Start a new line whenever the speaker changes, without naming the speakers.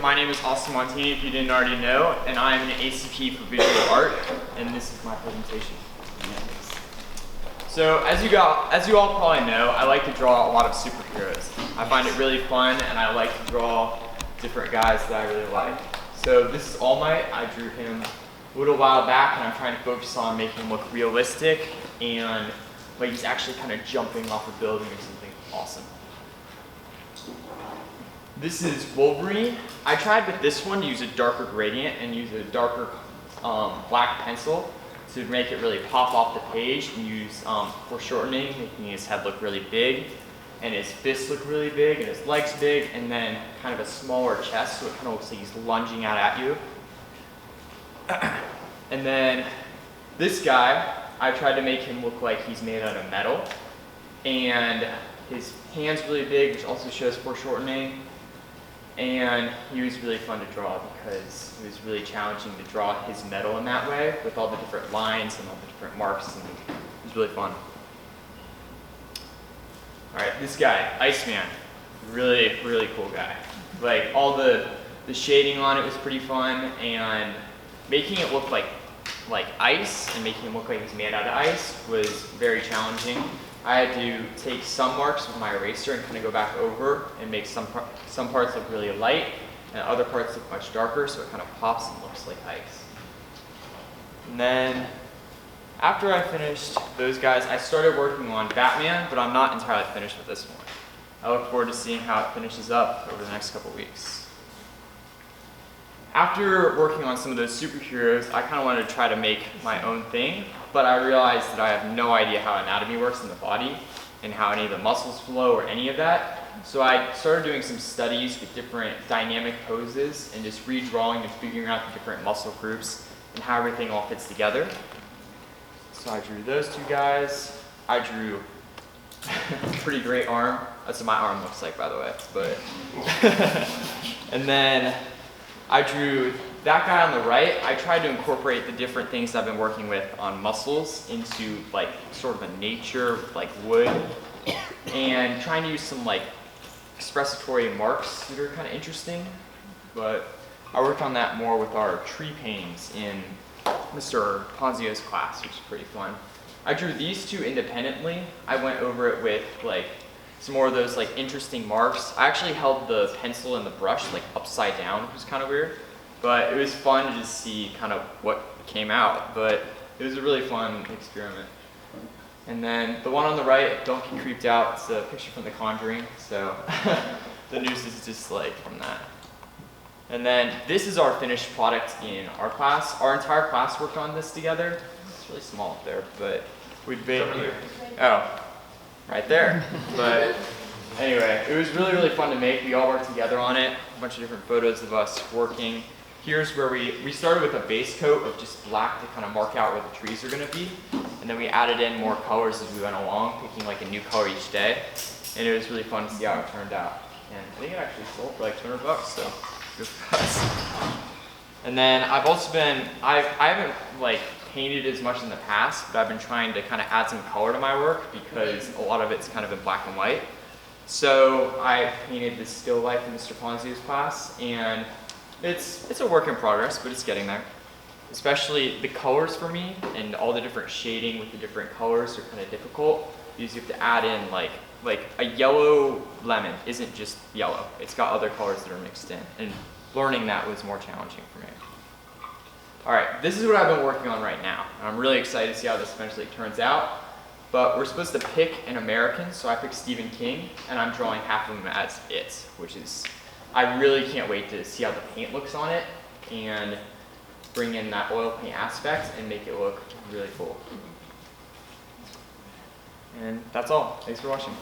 My name is Montini, if you didn't already know, and I'm an ACP for visual art, and this is my presentation. So as you all probably know, I like to draw a lot of superheroes. I find it really fun, and I like to draw different guys that I really like. So this is All Might. I drew him a little while back, and I'm trying to focus on making him look realistic and like he's actually kind of jumping off a building or something awesome. This is Wolverine. I tried with this one to use a darker gradient and use a darker black pencil to make it really pop off the page and use foreshortening, making his head look really big and his fists look really big and his legs big, and then kind of a smaller chest so it kind of looks like he's lunging out at you. And then this guy, I tried to make him look like he's made out of metal, and his hand's really big, which also shows foreshortening. And he was really fun to draw because it was really challenging to draw his metal in that way with all the different lines and all the different marks, and it was really fun. All right, this guy, Iceman, really, really cool guy. Like all the shading on it was pretty fun, and making it look like ice and making him look like he's made out of ice was very challenging. I had to take some marks with my eraser and kind of go back over and make some parts look really light and other parts look much darker, so it kind of pops and looks like ice. And then after I finished those guys, I started working on Batman, but I'm not entirely finished with this one. I look forward to seeing how it finishes up over the next couple weeks. After working on some of those superheroes, I kind of wanted to try to make my own thing, but I realized that I have no idea how anatomy works in the body and how any of the muscles flow or any of that. So I started doing some studies with different dynamic poses and just redrawing and figuring out the different muscle groups and how everything all fits together. So I drew those two guys. I drew a pretty great arm. That's what my arm looks like, by the way. But and then I drew that guy on the right. I tried to incorporate the different things I've been working with on muscles into like sort of a nature, like wood, and trying to use some like expressatory marks that are kind of interesting. But I worked on that more with our tree paintings in Mr. Ponzio's class, which is pretty fun. I drew these two independently. I went over it with like some more of those like interesting marks. I actually held the pencil and the brush like upside down, which was kind of weird. But it was fun to just see kind of what came out. But it was a really fun experiment. And then the one on the right, Don't Get Creeped Out, it's a picture from The Conjuring. So the noose is just like from that. And then this is our finished product in our class. Our entire class worked on this together. It's really small up there, but we'd be, oh, right there. But anyway, it was really, really fun to make. We all worked together on it. A bunch of different photos of us working. Here's where we started with a base coat of just black to kind of mark out where the trees are going to be. And then we added in more colors as we went along, picking like a new color each day. And it was really fun to see how it turned out. And I think it actually sold for like $200, so good for us. And then I've also been, I haven't like painted as much in the past, but I've been trying to kind of add some color to my work because a lot of it's kind of in black and white. So I painted this still life in Mr. Ponzio's class, and it's a work in progress, but it's getting there. Especially the colors for me and all the different shading with the different colors are kind of difficult because you have to add in like a yellow lemon isn't just yellow. It's got other colors that are mixed in, and learning that was more challenging for me. All right, this is what I've been working on right now. I'm really excited to see how this eventually turns out. But we're supposed to pick an American, so I picked Stephen King, and I'm drawing half of him as it, which is, I really can't wait to see how the paint looks on it and bring in that oil paint aspect and make it look really cool. And that's all. Thanks for watching.